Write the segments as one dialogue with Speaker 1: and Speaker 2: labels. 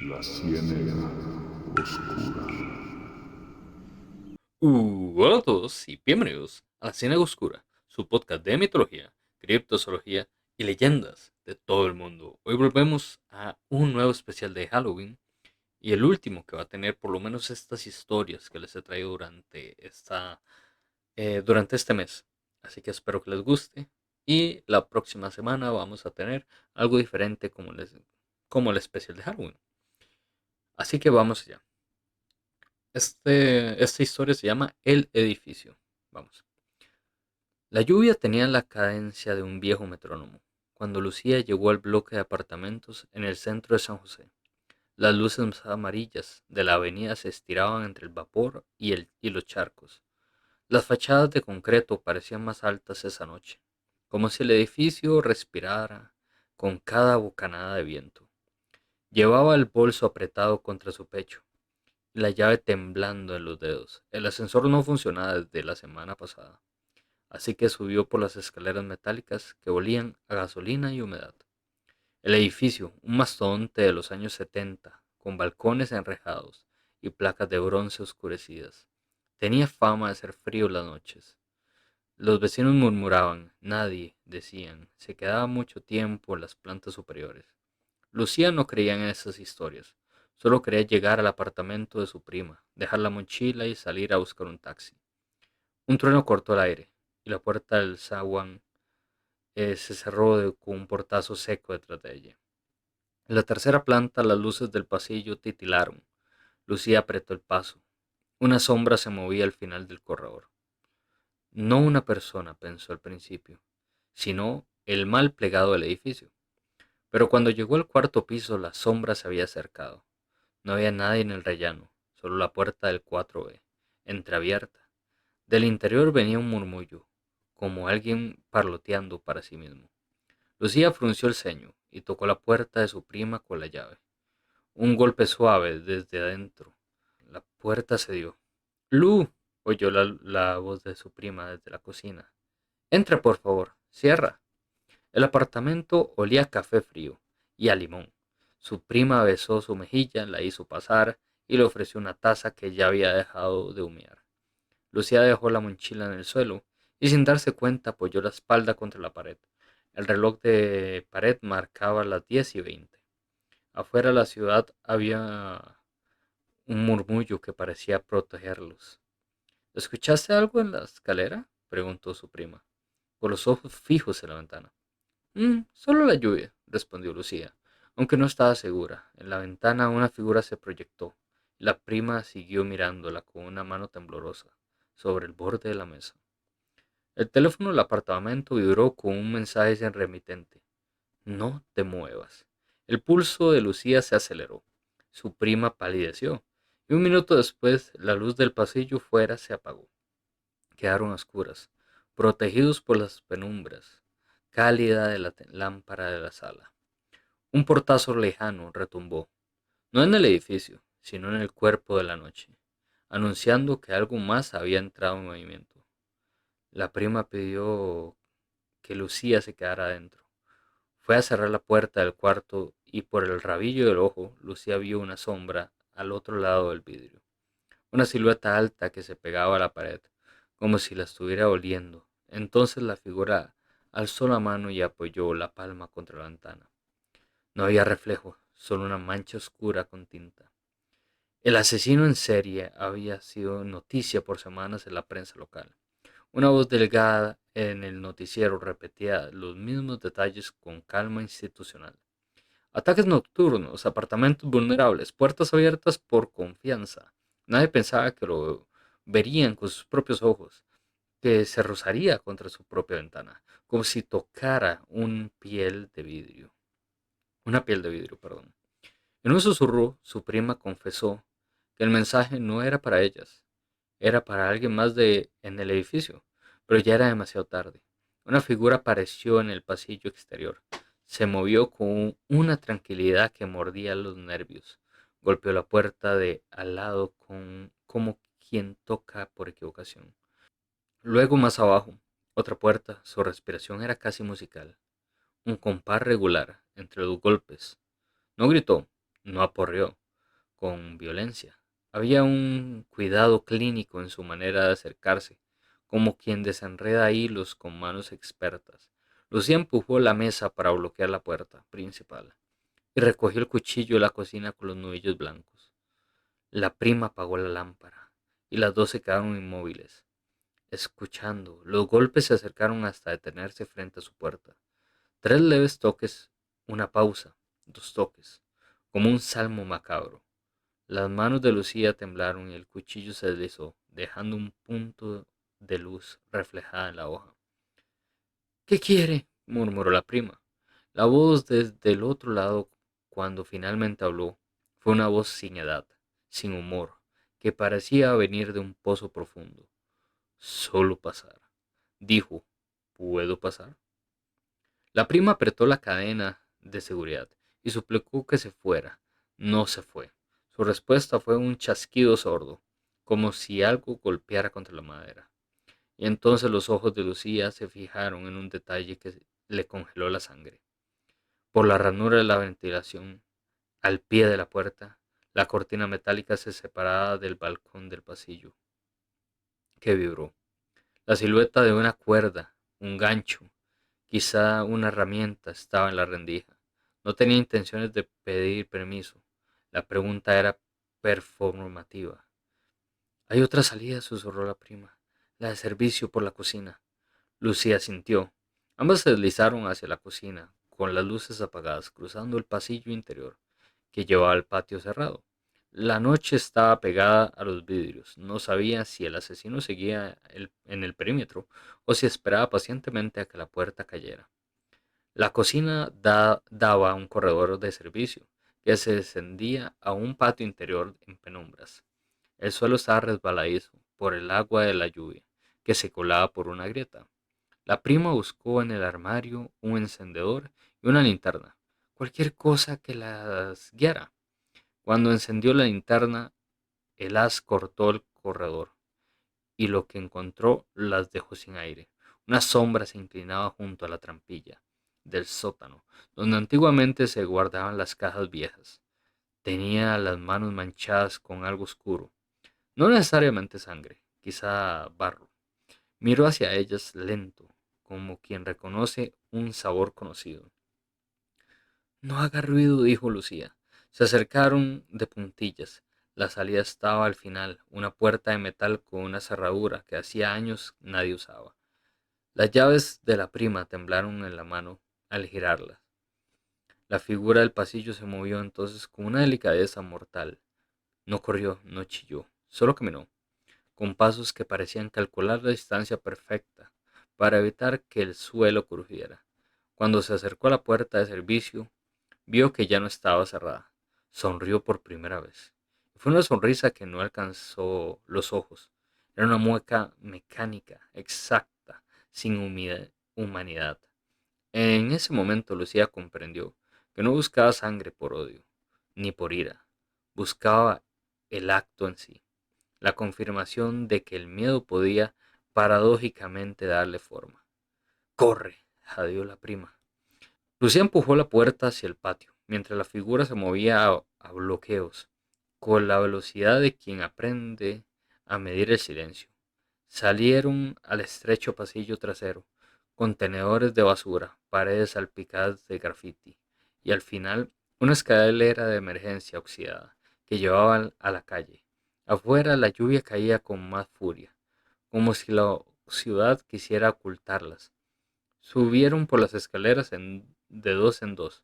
Speaker 1: La Ciénega Oscura.
Speaker 2: Hola a todos y bienvenidos a La Ciénaga Oscura, su podcast de mitología, criptozoología y leyendas de todo el mundo. Hoy volvemos a un nuevo especial de Halloween y el último que va a tener por lo menos estas historias que les he traído durante este mes. Así que espero que les guste y la próxima semana vamos a tener algo diferente como el especial de Halloween. Así que vamos allá. Esta historia se llama El Edificio. Vamos. La lluvia tenía la cadencia de un viejo metrónomo. Cuando Lucía llegó al bloque de apartamentos en el centro de San José, las luces amarillas de la avenida se estiraban entre el vapor y los charcos. Las fachadas de concreto parecían más altas esa noche, como si el edificio respirara con cada bocanada de viento. Llevaba el bolso apretado contra su pecho y la llave temblando en los dedos. El ascensor no funcionaba desde la semana pasada, así que subió por las escaleras metálicas que olían a gasolina y humedad. El edificio, un mastodonte de los años 70, con balcones enrejados y placas de bronce oscurecidas, tenía fama de ser frío las noches. Los vecinos murmuraban, nadie, decían, se quedaba mucho tiempo en las plantas superiores. Lucía no creía en esas historias, solo quería llegar al apartamento de su prima, dejar la mochila y salir a buscar un taxi. Un trueno cortó el aire, y la puerta del zaguán se cerró con un portazo seco detrás de ella. En la tercera planta las luces del pasillo titilaron. Lucía apretó el paso. Una sombra se movía al final del corredor. No una persona, pensó al principio, sino el mal plegado del edificio. Pero cuando llegó al cuarto piso la sombra se había acercado. No había nadie en el rellano, solo la puerta del 4B, entreabierta. Del interior venía un murmullo, como alguien parloteando para sí mismo. Lucía frunció el ceño y tocó la puerta de su prima con la llave. Un golpe suave desde adentro. La puerta se dio. Lu, oyó la voz de su prima desde la cocina. Entra, por favor. Cierra. El apartamento olía a café frío y a limón. Su prima besó su mejilla, la hizo pasar y le ofreció una taza que ya había dejado de humear. Lucía dejó la mochila en el suelo y sin darse cuenta apoyó la espalda contra la pared. El reloj de pared marcaba las 10:20. Afuera de la ciudad había un murmullo que parecía protegerlos. ¿Escuchaste algo en la escalera?, preguntó su prima, con los ojos fijos en la ventana. Solo la lluvia, respondió Lucía, aunque no estaba segura. En la ventana una figura se proyectó. La prima siguió mirándola con una mano temblorosa sobre el borde de la mesa. El teléfono del apartamento vibró con un mensaje sin remitente. No te muevas. El pulso de Lucía se aceleró. Su prima palideció, y un minuto después la luz del pasillo fuera se apagó. Quedaron a oscuras, protegidos por las penumbras, cálida de la lámpara de la sala. Un portazo lejano retumbó, no en el edificio, sino en el cuerpo de la noche, anunciando que algo más había entrado en movimiento. La prima pidió que Lucía se quedara adentro. Fue a cerrar la puerta del cuarto y por el rabillo del ojo Lucía vio una sombra al otro lado del vidrio. Una silueta alta que se pegaba a la pared, como si la estuviera oliendo. Entonces la figura alzó la mano y apoyó la palma contra la ventana. No había reflejo, solo una mancha oscura con tinta. El asesino en serie había sido noticia por semanas en la prensa local. Una voz delgada en el noticiero repetía los mismos detalles con calma institucional. Ataques nocturnos, apartamentos vulnerables, puertas abiertas por confianza. Nadie pensaba que lo verían con sus propios ojos, que se rozaría contra su propia ventana, como si tocara una piel de vidrio, perdón. En un susurro, su prima confesó que el mensaje no era para ellas, era para alguien más en el edificio, pero ya era demasiado tarde. Una figura apareció en el pasillo exterior. Se movió con una tranquilidad que mordía los nervios. Golpeó la puerta de al lado como quien toca por equivocación. Luego más abajo, otra puerta. Su respiración era casi musical. Un compás regular entre los golpes. No gritó, No aporreó con violencia. Había un cuidado clínico en su manera de acercarse, como quien desenreda hilos con manos expertas. Lucía empujó la mesa para bloquear la puerta principal y recogió el cuchillo de la cocina con los nudillos blancos. La prima apagó la lámpara y las dos se quedaron inmóviles, escuchando. Los golpes se acercaron hasta detenerse frente a su puerta. Tres leves toques, una pausa, dos toques, como un salmo macabro. Las manos de Lucía temblaron y el cuchillo se deslizó, dejando un punto de luz reflejada en la hoja. ¿Qué quiere? Murmuró la prima. La voz desde el otro lado, cuando finalmente habló, fue una voz sin edad, sin humor, que parecía venir de un pozo profundo. Solo pasar, dijo. ¿Puedo pasar? La prima apretó la cadena de seguridad y suplicó que se fuera. No se fue. Su respuesta fue un chasquido sordo, como si algo golpeara contra la madera. Y entonces los ojos de Lucía se fijaron en un detalle que le congeló la sangre. Por la ranura de la ventilación, al pie de la puerta, la cortina metálica se separaba del balcón del pasillo, que vibró. La silueta de una cuerda, un gancho, quizá una herramienta, estaba en la rendija. No tenía intenciones de pedir permiso. La pregunta era performativa. Hay otra salida, susurró la prima. La de servicio por la cocina. Lucía sintió. Ambas se deslizaron hacia la cocina, con las luces apagadas, cruzando el pasillo interior, que llevaba al patio cerrado. La noche estaba pegada a los vidrios. No sabía si el asesino seguía en el perímetro o si esperaba pacientemente a que la puerta cayera. La cocina daba a un corredor de servicio que se descendía a un patio interior en penumbras. El suelo estaba resbaladizo por el agua de la lluvia, que se colaba por una grieta. La prima buscó en el armario un encendedor y una linterna, cualquier cosa que las guiara. Cuando encendió la linterna, el haz cortó el corredor y lo que encontró las dejó sin aire. Una sombra se inclinaba junto a la trampilla del sótano, donde antiguamente se guardaban las cajas viejas. Tenía las manos manchadas con algo oscuro, no necesariamente sangre, quizá barro. Miró hacia ellas lento, como quien reconoce un sabor conocido. No haga ruido, dijo Lucía. Se acercaron de puntillas. La salida estaba al final, una puerta de metal con una cerradura que hacía años nadie usaba. Las llaves de la prima temblaron en la mano al girarlas. La figura del pasillo se movió entonces con una delicadeza mortal. No corrió, no chilló, solo caminó, con pasos que parecían calcular la distancia perfecta para evitar que el suelo crujiera. Cuando se acercó a la puerta de servicio, vio que ya no estaba cerrada. Sonrió por primera vez. Fue una sonrisa que no alcanzó los ojos. Era una mueca mecánica, exacta, sin humanidad. En ese momento Lucía comprendió que no buscaba sangre por odio, ni por ira. Buscaba el acto en sí, la confirmación de que el miedo podía paradójicamente darle forma. ¡Corre!, jadeó la prima. Lucía empujó la puerta hacia el patio, mientras la figura se movía a bloqueos, con la velocidad de quien aprende a medir el silencio. Salieron al estrecho pasillo trasero, contenedores de basura, paredes salpicadas de grafiti, y al final una escalera de emergencia oxidada que llevaba a la calle. Afuera la lluvia caía con más furia, como si la ciudad quisiera ocultarlas. Subieron por las escaleras de dos en dos.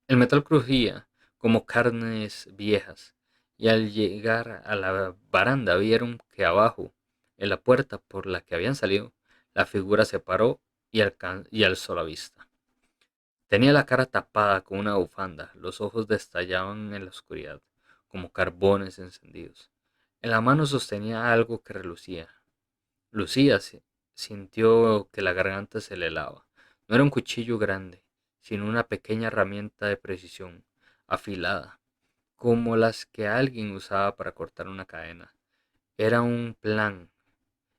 Speaker 2: El metal crujía como carnes viejas, y al llegar a la baranda vieron que abajo, en la puerta por la que habían salido, la figura se paró y alzó la vista. Tenía la cara tapada con una bufanda, los ojos destallaban en la oscuridad, como carbones encendidos. En la mano sostenía algo que relucía. Lucía sintió que la garganta se le helaba. No era un cuchillo grande, sino una pequeña herramienta de precisión, afilada, como las que alguien usaba para cortar una cadena. Era un plan,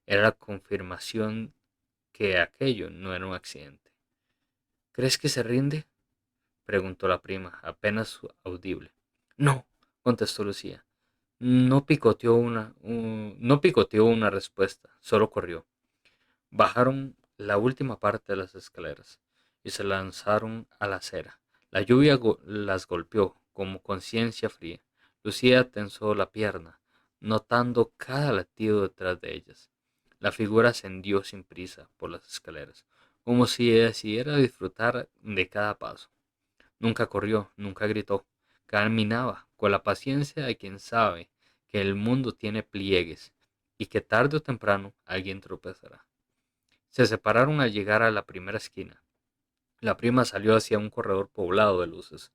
Speaker 2: era la confirmación que aquello no era un accidente. ¿Crees que se rinde?, preguntó la prima, apenas audible. No, contestó Lucía. No picoteó una respuesta, solo corrió. Bajaron la última parte de las escaleras y se lanzaron a la acera. La lluvia las golpeó como conciencia fría. Lucía tensó la pierna, notando cada latido detrás de ellas. La figura ascendió sin prisa por las escaleras, como si decidiera disfrutar de cada paso. Nunca corrió, nunca gritó. Caminaba con la paciencia de quien sabe que el mundo tiene pliegues y que tarde o temprano alguien tropezará. Se separaron al llegar a la primera esquina. La prima salió hacia un corredor poblado de luces.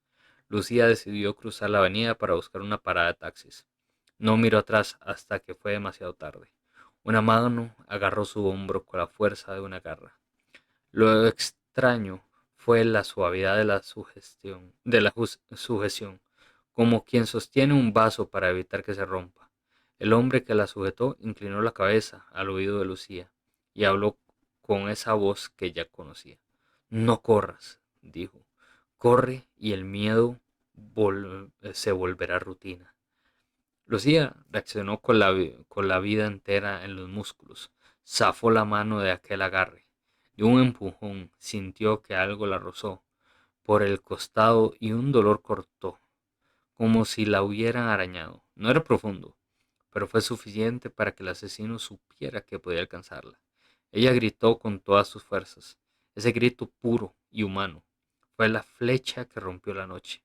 Speaker 2: Lucía decidió cruzar la avenida para buscar una parada de taxis. No miró atrás hasta que fue demasiado tarde. Una mano agarró su hombro con la fuerza de una garra. Lo extraño fue la suavidad de la sujeción, como quien sostiene un vaso para evitar que se rompa. El hombre que la sujetó inclinó la cabeza al oído de Lucía y habló con esa voz que ya conocía. No corras, dijo. Corre y el miedo se volverá rutina. Lucía reaccionó con la vida entera en los músculos. Zafó la mano de aquel agarre. De un empujón sintió que algo la rozó por el costado y un dolor cortó, como si la hubieran arañado. No era profundo, pero fue suficiente para que el asesino supiera que podía alcanzarla. Ella gritó con todas sus fuerzas. Ese grito puro y humano fue la flecha que rompió la noche.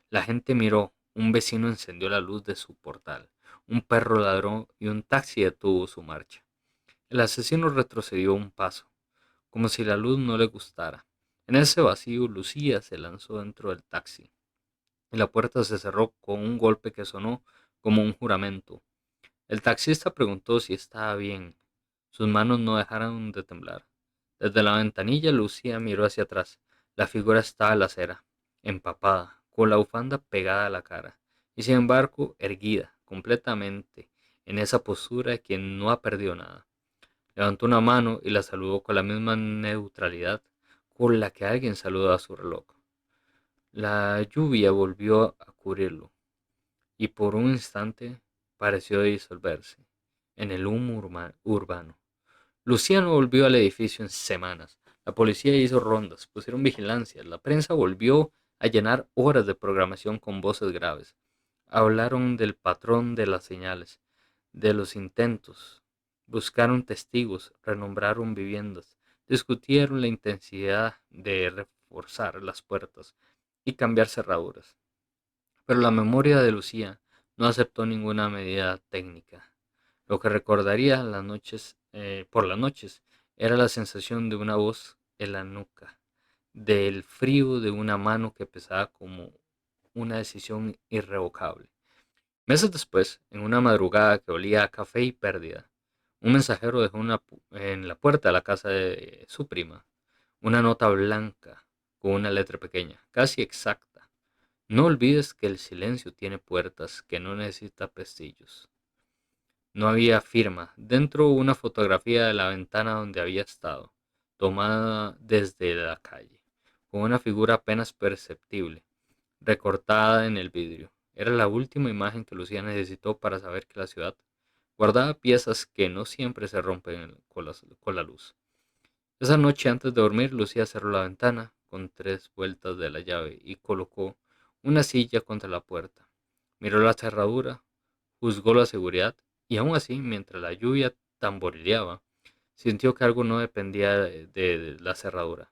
Speaker 2: La gente miró, un vecino encendió la luz de su portal, un perro ladró y un taxi detuvo su marcha. El asesino retrocedió un paso, como si la luz no le gustara. En ese vacío, Lucía se lanzó dentro del taxi, y la puerta se cerró con un golpe que sonó como un juramento. El taxista preguntó si estaba bien. Sus manos no dejaron de temblar. Desde la ventanilla Lucía miró hacia atrás. La figura estaba en la acera, empapada, con la bufanda pegada a la cara, y sin embargo erguida, completamente, en esa postura de quien no ha perdido nada. Levantó una mano y la saludó con la misma neutralidad con la que alguien saluda a su reloj. La lluvia volvió a cubrirlo, y por un instante pareció disolverse en el humo urbano. Luciano volvió al edificio en semanas. La policía hizo rondas, pusieron vigilancia, la prensa volvió a llenar horas de programación con voces graves. Hablaron del patrón de las señales, de los intentos, buscaron testigos, renombraron viviendas, discutieron la intensidad de reforzar las puertas y cambiar cerraduras. Pero la memoria de Lucía no aceptó ninguna medida técnica. Lo que recordaría por las noches era la sensación de una voz en la nuca, del frío de una mano que pesaba como una decisión irrevocable. Meses después, en una madrugada que olía a café y pérdida, un mensajero dejó en la puerta de la casa de su prima una nota blanca con una letra pequeña, casi exacta. No olvides que el silencio tiene puertas que no necesita pestillos. No había firma. Dentro una fotografía de la ventana donde había estado, tomada desde la calle, con una figura apenas perceptible, recortada en el vidrio. Era la última imagen que Lucía necesitó para saber que la ciudad guardaba piezas que no siempre se rompen con la luz. Esa noche antes de dormir, Lucía cerró la ventana con 3 vueltas de la llave y colocó una silla contra la puerta. Miró la cerradura, juzgó la seguridad y aún así, mientras la lluvia tamborileaba, sintió que algo no dependía de la cerradura.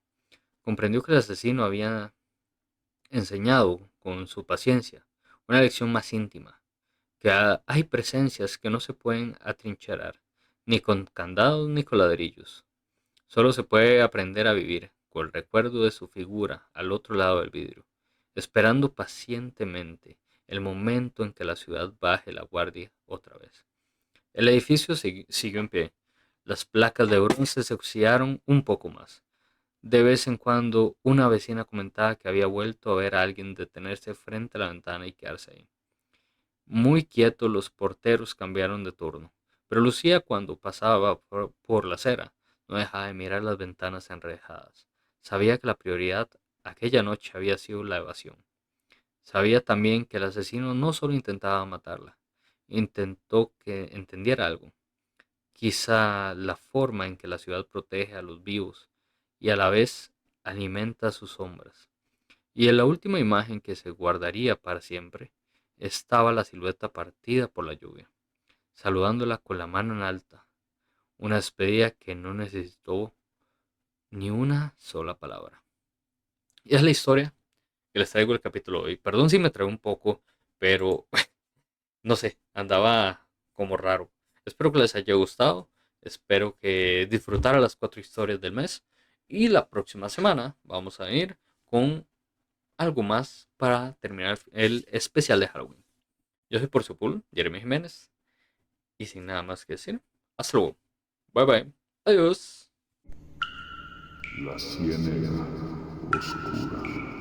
Speaker 2: Comprendió que el asesino había enseñado con su paciencia una lección más íntima, que hay presencias que no se pueden atrincherar, ni con candados ni con ladrillos. Solo se puede aprender a vivir con el recuerdo de su figura al otro lado del vidrio, esperando pacientemente el momento en que la ciudad baje la guardia otra vez. El edificio siguió en pie. Las placas de bronce se oxidaron un poco más. De vez en cuando una vecina comentaba que había vuelto a ver a alguien detenerse frente a la ventana y quedarse ahí. Muy quietos los porteros cambiaron de turno, pero Lucía cuando pasaba por la acera no dejaba de mirar las ventanas enrejadas. Sabía que la prioridad aquella noche había sido la evasión. Sabía también que el asesino no solo intentaba matarla, intentó que entendiera algo. Quizá la forma en que la ciudad protege a los vivos y a la vez alimenta a sus sombras. Y en la última imagen que se guardaría para siempre estaba la silueta partida por la lluvia, saludándola con la mano en alta, una despedida que no necesitó ni una sola palabra. Y es la historia que les traigo el capítulo de hoy. Perdón si me traigo un poco, pero no sé, andaba como raro. Espero que les haya gustado, espero que disfrutaran las 4 historias del mes y la próxima semana vamos a ir con algo más para terminar el especial de Halloween. Yo soy por su pool, Jeremy Jiménez, y sin nada más que decir, hasta luego. Bye bye. Adiós.
Speaker 1: La ciénaga oscura.